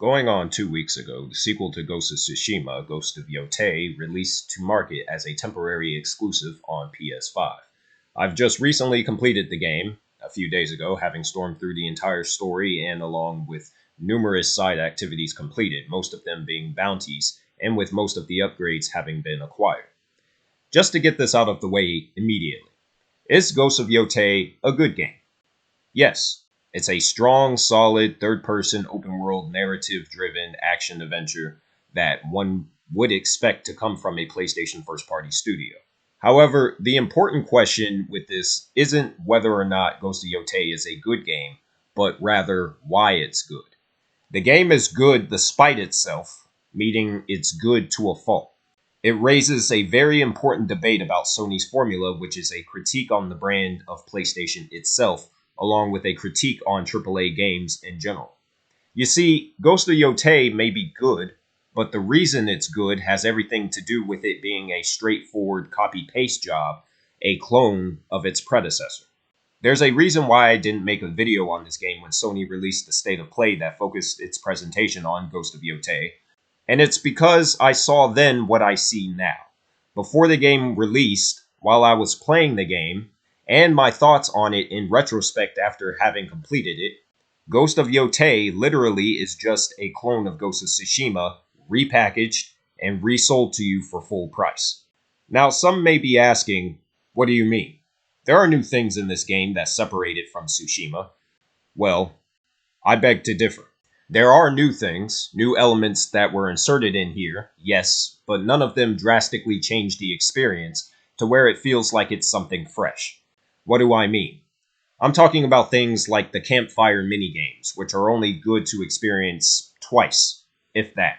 Going on 2 weeks ago, the sequel to Ghost of Tsushima, Ghost of Yotei, released to market as a temporary exclusive on PS5. I've just recently completed the game, a few days ago, having stormed through the entire story and along with numerous side activities completed, most of them being bounties, and with most of the upgrades having been acquired. Just to get this out of the way immediately, is Ghost of Yotei a good game? Yes. It's a strong, solid, third-person, open-world, narrative-driven action-adventure that one would expect to come from a PlayStation first-party studio. However, the important question with this isn't whether or not Ghost of Yotei is a good game, but rather why it's good. The game is good despite itself, meaning it's good to a fault. It raises a very important debate about Sony's formula, which is a critique on the brand of PlayStation itself, along with a critique on AAA games in general. You see, Ghost of Yotei may be good, but the reason it's good has everything to do with it being a straightforward copy-paste job, a clone of its predecessor. There's a reason why I didn't make a video on this game when Sony released the State of Play that focused its presentation on Ghost of Yotei, and it's because I saw then what I see now. Before the game released, while I was playing the game, and my thoughts on it in retrospect after having completed it, Ghost of Yotei literally is just a clone of Ghost of Tsushima, repackaged and resold to you for full price. Now, some may be asking, what do you mean? There are new things in this game that separate it from Tsushima. Well, I beg to differ. There are new things, new elements that were inserted in here, yes, but none of them drastically change the experience to where it feels like it's something fresh. What do I mean? I'm talking about things like the campfire minigames, which are only good to experience twice, if that.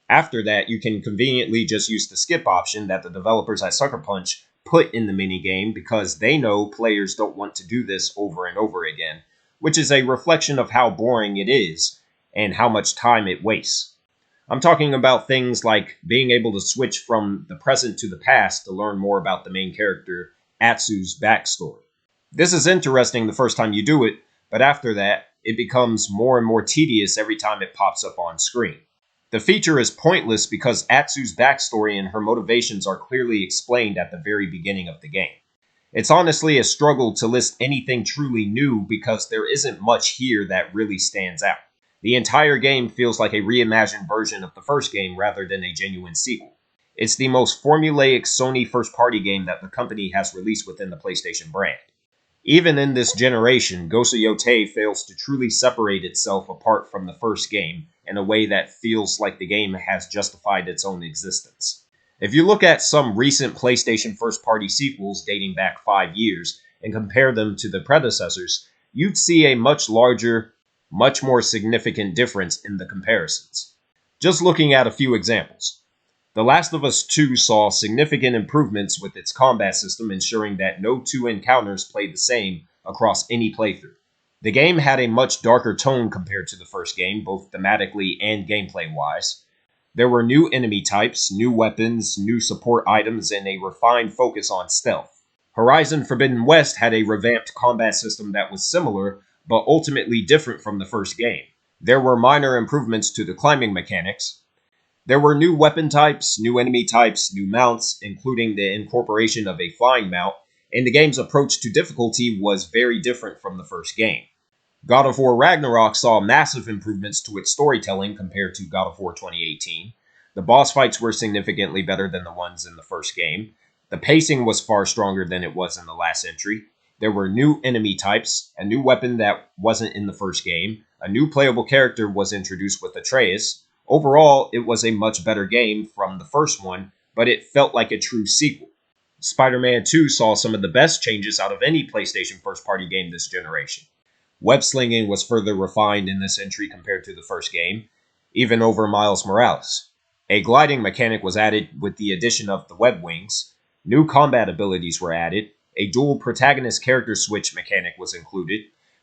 After that, you can conveniently just use the skip option that the developers at Sucker Punch put in the minigame because they know players don't want to do this over and over again, which is a reflection of how boring it is and how much time it wastes. I'm talking about things like being able to switch from the present to the past to learn more about the main character, Atsu's backstory. This is interesting the first time you do it, but after that, it becomes more and more tedious every time it pops up on screen. The feature is pointless because Atsu's backstory and her motivations are clearly explained at the very beginning of the game. It's honestly a struggle to list anything truly new because there isn't much here that really stands out. The entire game feels like a reimagined version of the first game rather than a genuine sequel. It's the most formulaic Sony first-party game that the company has released within the PlayStation brand. Even in this generation, Ghost of Yotei fails to truly separate itself apart from the first game in a way that feels like the game has justified its own existence. If you look at some recent PlayStation first-party sequels dating back 5 years and compare them to the predecessors, you'd see a much larger, much more significant difference in the comparisons. Just looking at a few examples. The Last of Us 2 saw significant improvements with its combat system, ensuring that no two encounters played the same across any playthrough. The game had a much darker tone compared to the first game, both thematically and gameplay-wise. There were new enemy types, new weapons, new support items, and a refined focus on stealth. Horizon Forbidden West had a revamped combat system that was similar, but ultimately different from the first game. There were minor improvements to the climbing mechanics. There were new weapon types, new enemy types, new mounts, including the incorporation of a flying mount, and the game's approach to difficulty was very different from the first game. God of War Ragnarok saw massive improvements to its storytelling compared to God of War 2018. The boss fights were significantly better than the ones in the first game. The pacing was far stronger than it was in the last entry. There were new enemy types, a new weapon that wasn't in the first game, a new playable character was introduced with Atreus. Overall, it was a much better game from the first one, but it felt like a true sequel. Spider-Man 2 saw some of the best changes out of any PlayStation first-party game this generation. Web-slinging was further refined in this entry compared to the first game, even over Miles Morales. A gliding mechanic was added with the addition of the web wings. New combat abilities were added. A dual protagonist character switch mechanic was included.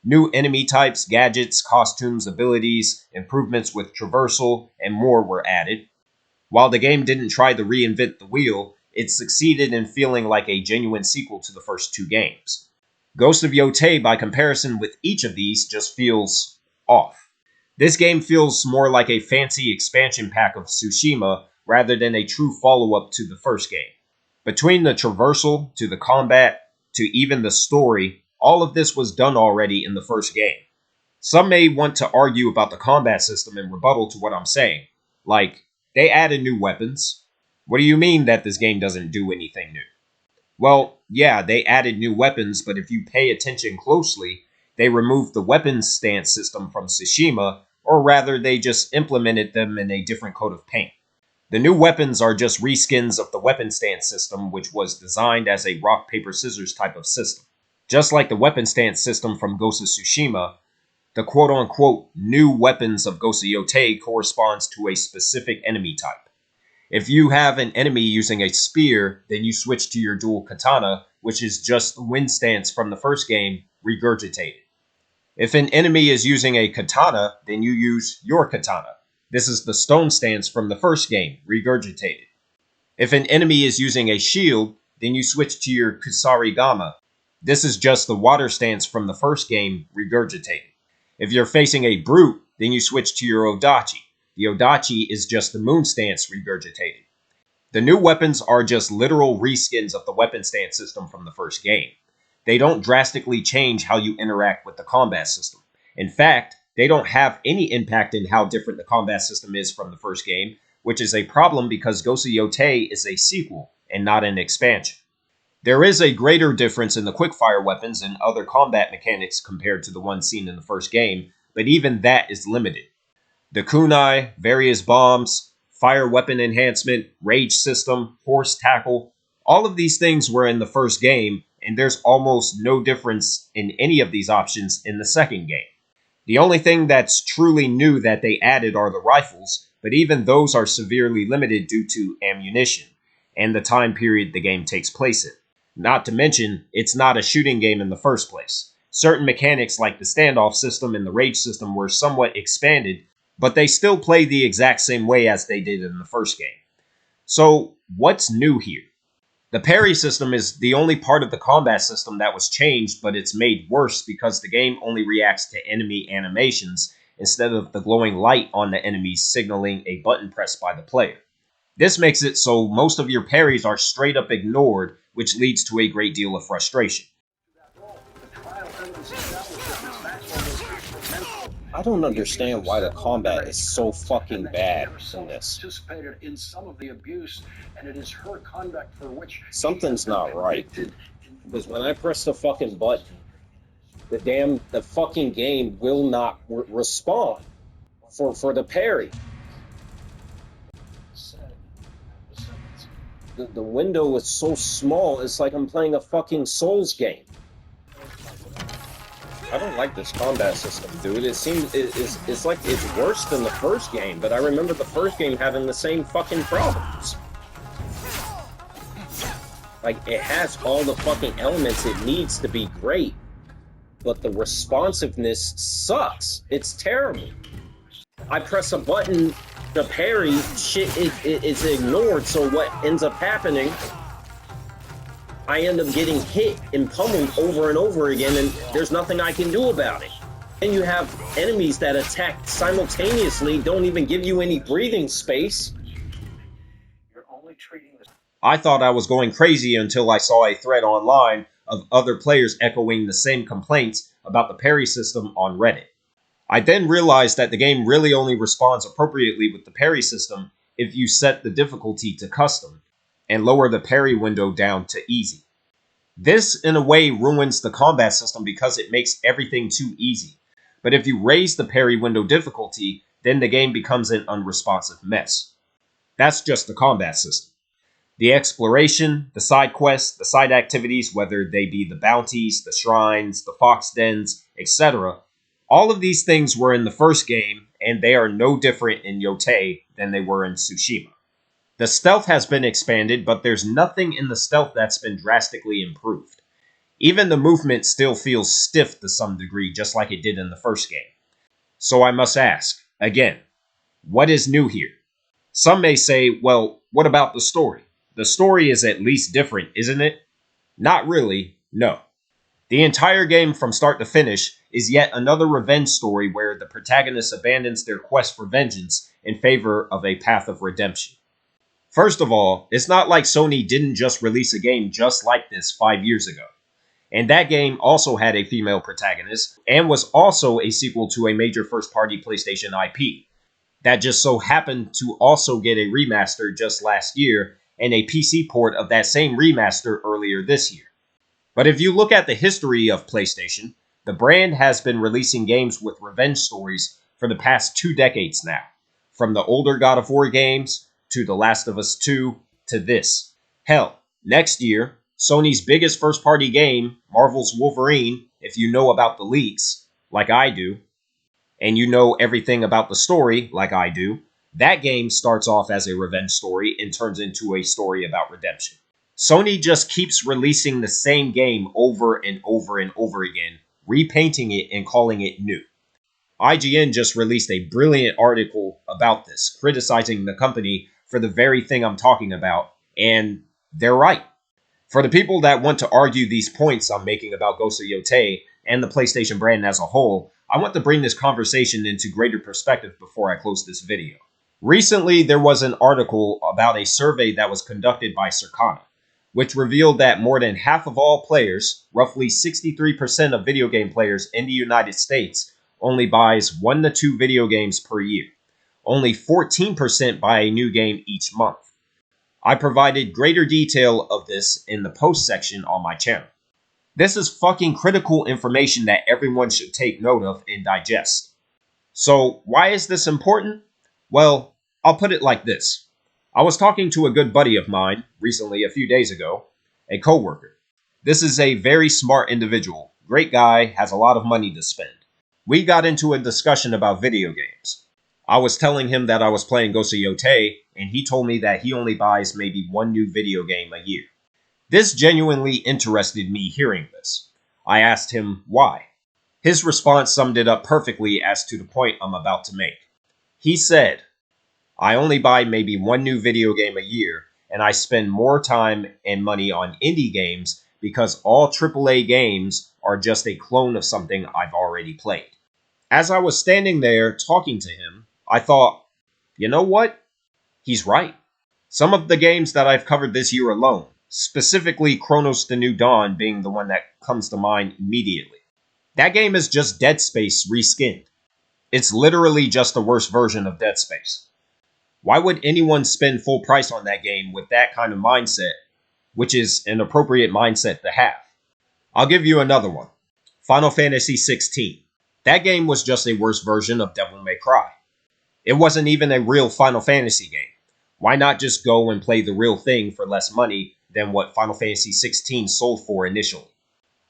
New enemy types, gadgets, costumes, abilities, improvements with traversal, and more were added. While the game didn't try to reinvent the wheel, it succeeded in feeling like a genuine sequel to the first two games. Ghost of Yotei, by comparison with each of these, just feels off. This game feels more like a fancy expansion pack of Tsushima rather than a true follow-up to the first game. Between the traversal, to the combat, to even the story, all of this was done already in the first game. Some may want to argue about the combat system in rebuttal to what I'm saying. Like, they added new weapons. What do you mean that this game doesn't do anything new? Well, yeah, they added new weapons, but if you pay attention closely, they removed the weapons stance system from Tsushima, or rather, they just implemented them in a different coat of paint. The new weapons are just reskins of the weapon stance system, which was designed as a rock, paper, scissors type of system. Just like the weapon stance system from Ghost of Tsushima, the quote-unquote new weapons of Ghost of Yotei corresponds to a specific enemy type. If you have an enemy using a spear, then you switch to your dual katana, which is just the wind stance from the first game, regurgitated. If an enemy is using a katana, then you use your katana. This is the stone stance from the first game, regurgitated. If an enemy is using a shield, then you switch to your kusarigama. This is just the water stance from the first game, regurgitated. If you're facing a brute, then you switch to your odachi. The odachi is just the moon stance, regurgitated. The new weapons are just literal reskins of the weapon stance system from the first game. They don't drastically change how you interact with the combat system. In fact, they don't have any impact in how different the combat system is from the first game, which is a problem because Ghost of Yotei is a sequel and not an expansion. There is a greater difference in the quickfire weapons and other combat mechanics compared to the one seen in the first game, but even that is limited. The kunai, various bombs, fire weapon enhancement, rage system, horse tackle, all of these things were in the first game, and there's almost no difference in any of these options in the second game. The only thing that's truly new that they added are the rifles, but even those are severely limited due to ammunition and the time period the game takes place in. Not to mention, it's not a shooting game in the first place. Certain mechanics like the standoff system and the rage system were somewhat expanded, but they still play the exact same way as they did in the first game. So, what's new here? The parry system is the only part of the combat system that was changed, but it's made worse because the game only reacts to enemy animations instead of the glowing light on the enemies signaling a button pressed by the player. This makes it so most of your parries are straight up ignored, which leads to a great deal of frustration. I don't understand why the combat is so fucking bad in this. Participated in some of the abuse, and it is her conduct for which Something's not right. Because when I press the fucking button, the fucking game will not respond for the parry. The window is so small, it's like I'm playing a fucking Souls game. I don't like this combat system, dude. It's like it's worse than the first game, but I remember the first game having the same fucking problems. Like, it has all the fucking elements it needs to be great, but the responsiveness sucks. It's terrible. I press a button, the parry, shit is ignored, so what ends up happening, I end up getting hit and pummeled over and over again, and there's nothing I can do about it. And you have enemies that attack simultaneously, don't even give you any breathing space. you're only treating this. I thought I was going crazy until I saw a thread online of other players echoing the same complaints about the parry system on Reddit. I then realized that the game really only responds appropriately with the parry system if you set the difficulty to custom and lower the parry window down to easy. This, in a way, ruins the combat system because it makes everything too easy. But if you raise the parry window difficulty, then the game becomes an unresponsive mess. That's just the combat system. The exploration, the side quests, the side activities, whether they be the bounties, the shrines, the fox dens, etc., all of these things were in the first game, and they are no different in Yotei than they were in Tsushima. The stealth has been expanded, but there's nothing in the stealth that's been drastically improved. Even the movement still feels stiff to some degree, just like it did in the first game. So I must ask, again, what is new here? Some may say, well, what about the story? The story is at least different, isn't it? Not really, no. The entire game from start to finish is yet another revenge story where the protagonist abandons their quest for vengeance in favor of a path of redemption. First of all, it's not like Sony didn't just release a game just like this 5 years ago. And that game also had a female protagonist and was also a sequel to a major first-party PlayStation IP. That just so happened to also get a remaster just last year and a PC port of that same remaster earlier this year. But if you look at the history of PlayStation, the brand has been releasing games with revenge stories for the past 2 decades now. From the older God of War games, to The Last of Us 2, to this. Hell, next year, Sony's biggest first-party game, Marvel's Wolverine, if you know about the leaks, like I do, and you know everything about the story, like I do, that game starts off as a revenge story and turns into a story about redemption. Sony just keeps releasing the same game over and over and over again, repainting it and calling it new. IGN just released a brilliant article about this, criticizing the company for the very thing I'm talking about, and they're right. For the people that want to argue these points I'm making about Ghost of Yotei and the PlayStation brand as a whole, I want to bring this conversation into greater perspective before I close this video. Recently, there was an article about a survey that was conducted by Circana, which revealed that more than half of all players, roughly 63% of video game players in the United States, only buys 1 to 2 video games per year. Only 14% buy a new game each month. I provided greater detail of this in the post section on my channel. This is fucking critical information that everyone should take note of and digest. So, why is this important? Well, I'll put it like this. I was talking to a good buddy of mine recently, a few days ago, a coworker. This is a very smart individual, great guy, has a lot of money to spend. We got into a discussion about video games. I was telling him that I was playing Ghost of Yotei, and he told me that he only buys maybe 1 new video game a year. This genuinely interested me hearing this. I asked him why. His response summed it up perfectly as to the point I'm about to make. He said, I only buy maybe 1 new video game a year, and I spend more time and money on indie games because all AAA games are just a clone of something I've already played. As I was standing there talking to him, I thought, you know what? He's right. Some of the games that I've covered this year alone, specifically Chronos the New Dawn being the one that comes to mind immediately. That game is just Dead Space reskinned. It's literally just a worse version of Dead Space. Why would anyone spend full price on that game with that kind of mindset, which is an appropriate mindset to have? I'll give you another one. Final Fantasy 16. That game was just a worse version of Devil May Cry. It wasn't even a real Final Fantasy game. Why not just go and play the real thing for less money than what Final Fantasy 16 sold for initially?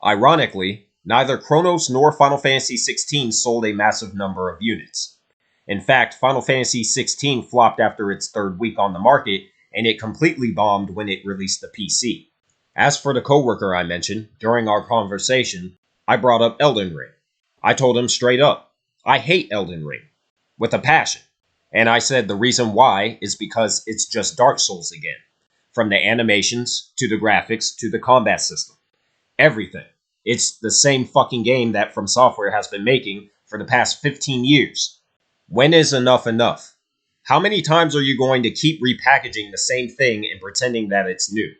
Ironically, neither Chronos nor Final Fantasy 16 sold a massive number of units. In fact, Final Fantasy 16 flopped after its 3rd week on the market, and it completely bombed when it released the PC. As for the coworker I mentioned, during our conversation, I brought up Elden Ring. I told him straight up, I hate Elden Ring. With a passion. And I said the reason why is because it's just Dark Souls again. From the animations, to the graphics, to the combat system. Everything. It's the same fucking game that From Software has been making for the past 15 years. When is enough enough? How many times are you going to keep repackaging the same thing and pretending that it's new?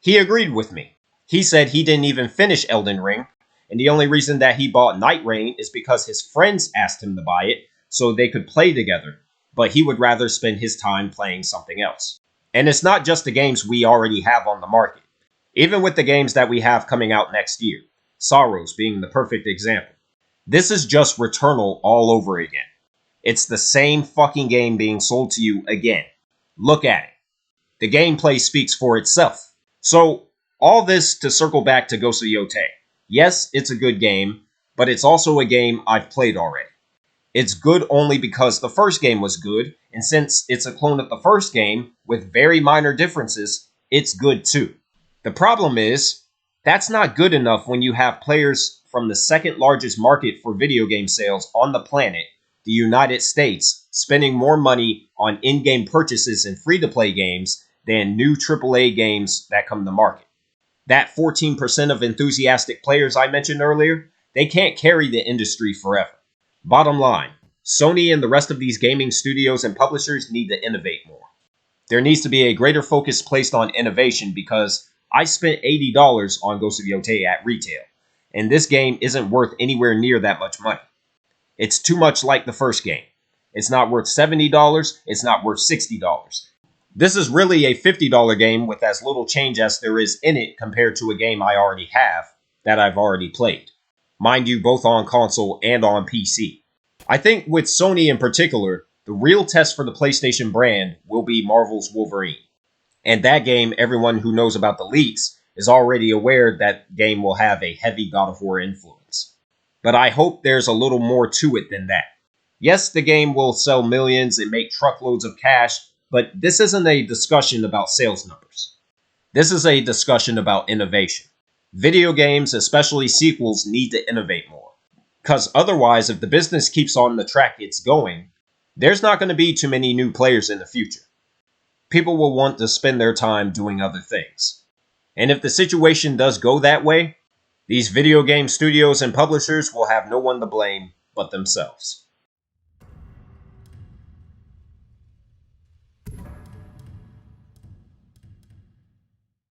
He agreed with me. He said he didn't even finish Elden Ring, and the only reason that he bought Night Rain is because his friends asked him to buy it so they could play together, but he would rather spend his time playing something else. And it's not just the games we already have on the market. Even with the games that we have coming out next year, Sorrows being the perfect example. This is just Returnal all over again. It's the same fucking game being sold to you again. Look at it. The gameplay speaks for itself. So, all this to circle back to Ghost of Yotei. Yes, it's a good game, but it's also a game I've played already. It's good only because the first game was good, and since it's a clone of the first game, with very minor differences, it's good too. The problem is, that's not good enough when you have players from the 2nd largest market for video game sales on the planet, the United States, spending more money on in-game purchases and free-to-play games than new AAA games that come to market. That 14% of enthusiastic players I mentioned earlier, they can't carry the industry forever. Bottom line, Sony and the rest of these gaming studios and publishers need to innovate more. There needs to be a greater focus placed on innovation because I spent $80 on Ghost of Yotei at retail, and this game isn't worth anywhere near that much money. It's too much like the first game. It's not worth $70, it's not worth $60. This is really a $50 game with as little change as there is in it compared to a game I already have that I've already played. Mind you, both on console and on PC. I think with Sony in particular, the real test for the PlayStation brand will be Marvel's Wolverine. And that game, everyone who knows about the leaks is already aware that game will have a heavy God of War influence. But I hope there's a little more to it than that. Yes, the game will sell millions and make truckloads of cash, but this isn't a discussion about sales numbers. This is a discussion about innovation. Video games, especially sequels, need to innovate more. Because otherwise, if the business keeps on the track it's going, there's not going to be too many new players in the future. People will want to spend their time doing other things. And if the situation does go that way, these video game studios and publishers will have no one to blame but themselves.